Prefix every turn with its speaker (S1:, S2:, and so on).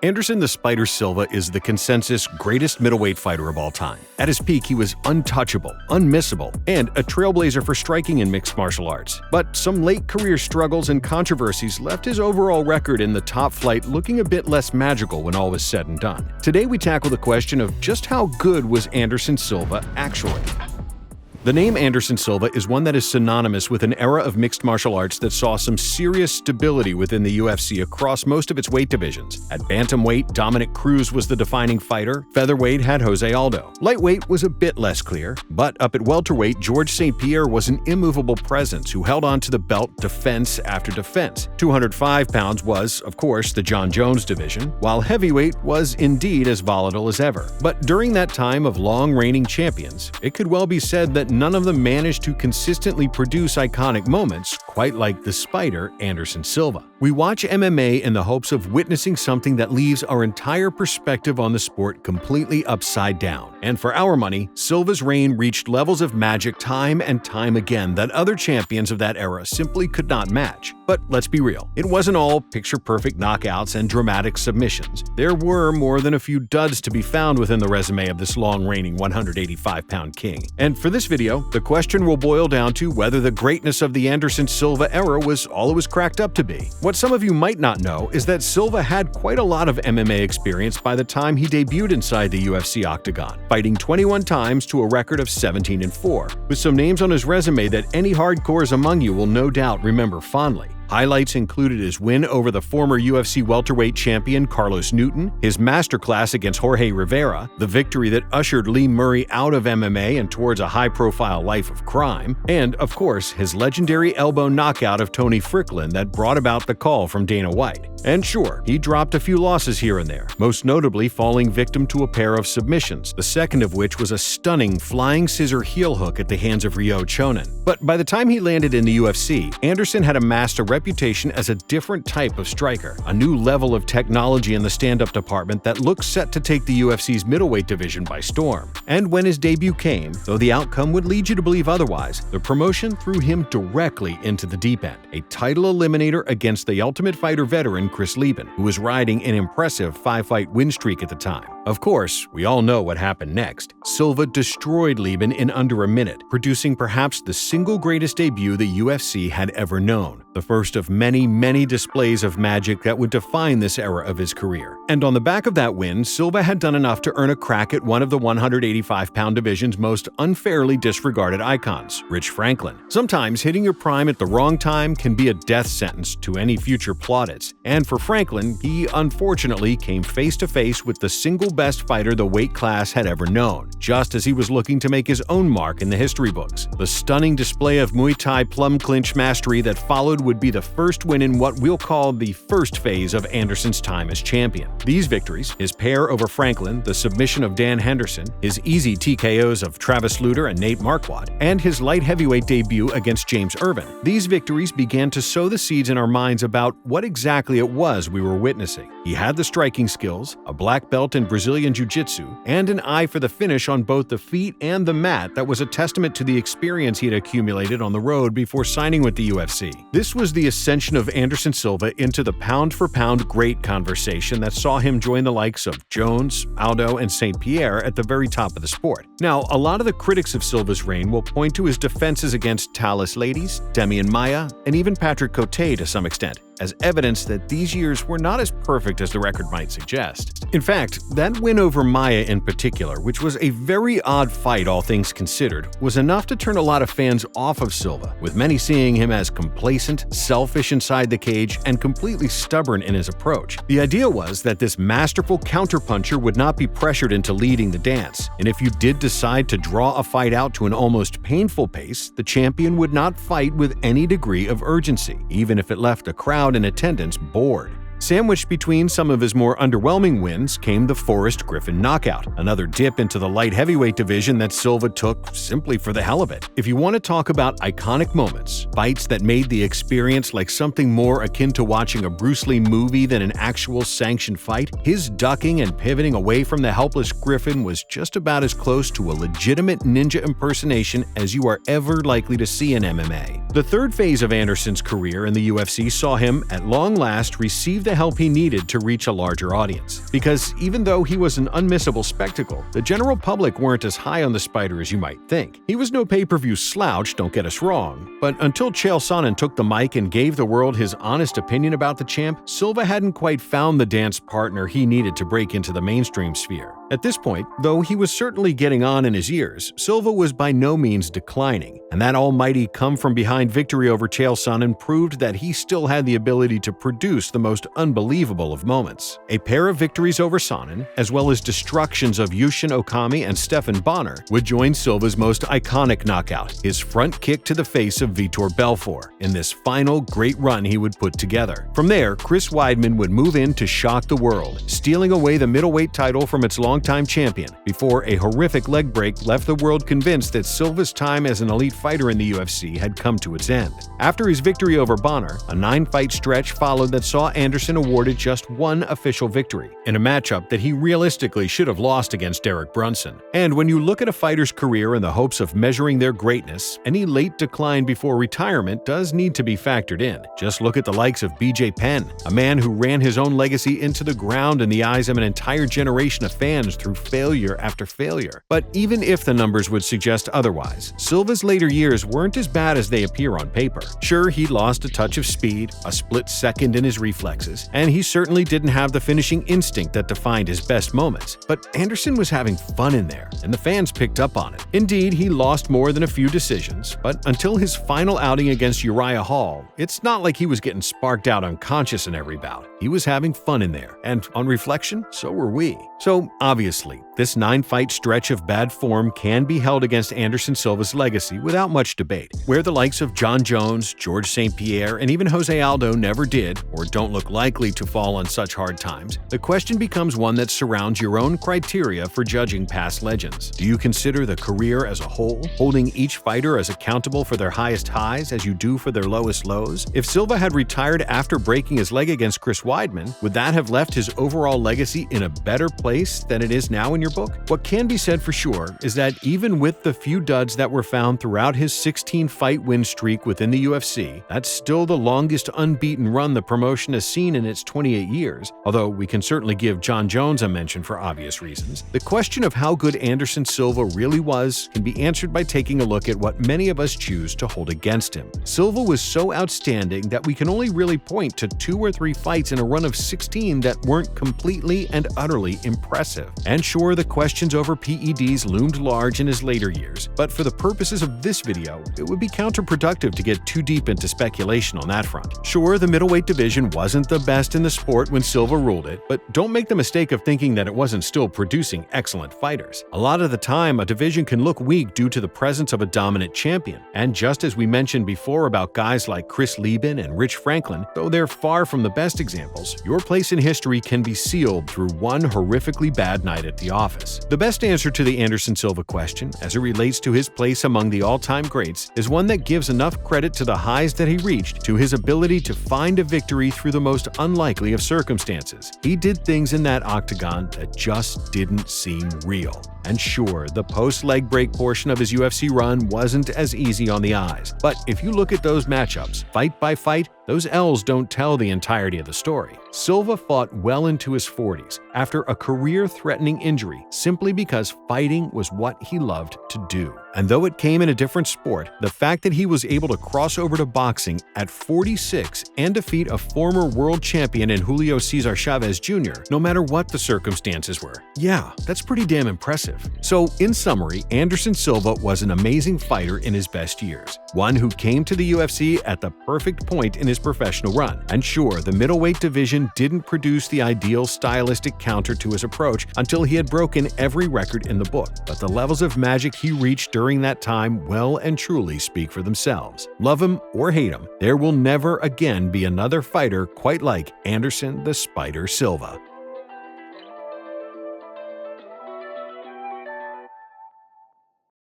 S1: Anderson the Spider Silva is the consensus greatest middleweight fighter of all time. At his peak, he was untouchable, unmissable, and a trailblazer for striking in mixed martial arts. But some late career struggles and controversies left his overall record in the top flight looking a bit less magical when all was said and done. Today we tackle the question of just how good was Anderson Silva actually? The name Anderson Silva is one that is synonymous with an era of mixed martial arts that saw some serious stability within the UFC across most of its weight divisions. At bantamweight, Dominic Cruz was the defining fighter. Featherweight had Jose Aldo. Lightweight was a bit less clear, but up at welterweight, George St. Pierre was an immovable presence who held on to the belt defense after defense. 205 pounds was, of course, the John Jones division, while heavyweight was indeed as volatile as ever. But during that time of long reigning champions, it could well be said that none of them managed to consistently produce iconic moments quite like the Spider Anderson Silva. We watch MMA in the hopes of witnessing something that leaves our entire perspective on the sport completely upside down. And for our money, Silva's reign reached levels of magic time and time again that other champions of that era simply could not match. But let's be real, it wasn't all picture-perfect knockouts and dramatic submissions. There were more than a few duds to be found within the resume of this long-reigning 185-pound king. And for this video, the question will boil down to whether the greatness of the Anderson Silva era was all it was cracked up to be. What some of you might not know is that Silva had quite a lot of MMA experience by the time he debuted inside the UFC octagon, fighting 21 times to a record of 17-4, with some names on his resume that any hardcores among you will no doubt remember fondly. Highlights included his win over the former UFC welterweight champion Carlos Newton, his masterclass against Jorge Rivera, the victory that ushered Lee Murray out of MMA and towards a high-profile life of crime, and, of course, his legendary elbow knockout of Tony Ficklin that brought about the call from Dana White. And sure, he dropped a few losses here and there, most notably falling victim to a pair of submissions, the second of which was a stunning flying scissor heel hook at the hands of Ryo Chonan. But by the time he landed in the UFC, Anderson had amassed a reputation as a different type of striker, a new level of technology in the stand-up department that looked set to take the UFC's middleweight division by storm. And when his debut came, though the outcome would lead you to believe otherwise, the promotion threw him directly into the deep end, a title eliminator against the Ultimate Fighter veteran Chris Lieben, who was riding an impressive 5-fight win streak at the time. Of course, we all know what happened next. Silva destroyed Lieben in under a minute, producing perhaps the single greatest debut the UFC had ever known, the first of many, many displays of magic that would define this era of his career. And on the back of that win, Silva had done enough to earn a crack at one of the 185-pound division's most unfairly disregarded icons, Rich Franklin. Sometimes hitting your prime at the wrong time can be a death sentence to any future plaudits, and for Franklin, he unfortunately came face-to-face with the single best fighter the weight class had ever known, just as he was looking to make his own mark in the history books. The stunning display of Muay Thai plum clinch mastery that followed would be the first win in what we'll call the first phase of Anderson's time as champion. These victories, his pair over Franklin, the submission of Dan Henderson, his easy TKOs of Travis Lutter and Nate Marquardt, and his light heavyweight debut against James Irvin. These victories began to sow the seeds in our minds about what exactly it was we were witnessing. He had the striking skills, a black belt in Brazilian Jiu-Jitsu, and an eye for the finish on both the feet and the mat that was a testament to the experience he had accumulated on the road before signing with the UFC. This was the ascension of Anderson Silva into the pound-for-pound great conversation that saw him join the likes of Jones, Aldo, and St. Pierre at the very top of the sport. Now, a lot of the critics of Silva's reign will point to his defenses against Talis Ladies, Demian Maia, and even Patrick Cote to some extent, as evidence that these years were not as perfect as the record might suggest. In fact, that win over Maia in particular, which was a very odd fight all things considered, was enough to turn a lot of fans off of Silva, with many seeing him as complacent, selfish inside the cage, and completely stubborn in his approach. The idea was that this masterful counterpuncher would not be pressured into leading the dance, and if you did decide to draw a fight out to an almost painful pace, the champion would not fight with any degree of urgency, even if it left the crowd in attendance bored. Sandwiched between some of his more underwhelming wins came the Forrest Griffin knockout, another dip into the light heavyweight division that Silva took simply for the hell of it. If you want to talk about iconic moments, fights that made the experience like something more akin to watching a Bruce Lee movie than an actual sanctioned fight, his ducking and pivoting away from the helpless Griffin was just about as close to a legitimate ninja impersonation as you are ever likely to see in MMA. The third phase of Anderson's career in the UFC saw him, at long last, receive the the help he needed to reach a larger audience. Because even though he was an unmissable spectacle, the general public weren't as high on the Spider as you might think. He was no pay-per-view slouch, don't get us wrong, but until Chael Sonnen took the mic and gave the world his honest opinion about the champ, Silva hadn't quite found the dance partner he needed to break into the mainstream sphere. At this point, though he was certainly getting on in his years, Silva was by no means declining, and that almighty come-from-behind victory over Chael Sonnen proved that he still had the ability to produce the most unbelievable of moments. A pair of victories over Sonnen, as well as destructions of Yushin Okami and Stephan Bonner, would join Silva's most iconic knockout, his front kick to the face of Vitor Belfort, in this final great run he would put together. From there, Chris Weidman would move in to shock the world, stealing away the middleweight title from its longtime champion, before a horrific leg break left the world convinced that Silva's time as an elite fighter in the UFC had come to its end. After his victory over Bonner, a 9-fight stretch followed that saw Anderson awarded just one official victory, in a matchup that he realistically should have lost against Derek Brunson. And when you look at a fighter's career in the hopes of measuring their greatness, any late decline before retirement does need to be factored in. Just look at the likes of BJ Penn, a man who ran his own legacy into the ground in the eyes of an entire generation of fans through failure after failure. But even if the numbers would suggest otherwise, Silva's later years weren't as bad as they appear on paper. Sure, he lost a touch of speed, a split second in his reflexes, and he certainly didn't have the finishing instinct that defined his best moments. But Anderson was having fun in there, and the fans picked up on it. Indeed, he lost more than a few decisions, but until his final outing against Uriah Hall, it's not like he was getting sparked out unconscious in every bout. He was having fun in there, and on reflection, so were we. So, obviously, this 9-fight stretch of bad form can be held against Anderson Silva's legacy without much debate. Where the likes of John Jones, George St. Pierre, and even Jose Aldo never did, or don't look likely to fall on such hard times, the question becomes one that surrounds your own criteria for judging past legends. Do you consider the career as a whole, holding each fighter as accountable for their highest highs as you do for their lowest lows? If Silva had retired after breaking his leg against Chris Weidman, would that have left his overall legacy in a better place than it is now in your book? What can be said for sure is that even with the few duds that were found throughout his 16-fight win streak within the UFC, that's still the longest unbeaten run the promotion has seen in its 28 years, although we can certainly give John Jones a mention for obvious reasons. The question of how good Anderson Silva really was can be answered by taking a look at what many of us choose to hold against him. Silva was so outstanding that we can only really point to 2 or 3 fights in a run of 16 that weren't completely and utterly impressive. And sure, the questions over PEDs loomed large in his later years, but for the purposes of this video, it would be counterproductive to get too deep into speculation on that front. Sure, the middleweight division wasn't the best in the sport when Silva ruled it, but don't make the mistake of thinking that it wasn't still producing excellent fighters. A lot of the time, a division can look weak due to the presence of a dominant champion, and just as we mentioned before about guys like Chris Lieben and Rich Franklin, though they're far from the best examples, your place in history can be sealed through one horrifically bad night at the office. The best answer to the Anderson Silva question, as it relates to his place among the all-time greats, is one that gives enough credit to the highs that he reached to his ability to find a victory through the most unlikely of circumstances. He did things in that octagon that just didn't seem real. And sure, the post-leg break portion of his UFC run wasn't as easy on the eyes, but if you look at those matchups, fight by fight, those L's don't tell the entirety of the story. Silva fought well into his 40s after a career-threatening injury simply because fighting was what he loved to do. And though it came in a different sport, the fact that he was able to cross over to boxing at 46 and defeat a former world champion in Julio Cesar Chavez Jr., no matter what the circumstances were, yeah, that's pretty damn impressive. So, in summary, Anderson Silva was an amazing fighter in his best years, one who came to the UFC at the perfect point in his professional run. And sure, the middleweight division didn't produce the ideal stylistic counter to his approach until he had broken every record in the book, but the levels of magic he reached during that time well and truly speak for themselves. Love him or hate him, there will never again be another fighter quite like Anderson the Spider Silva.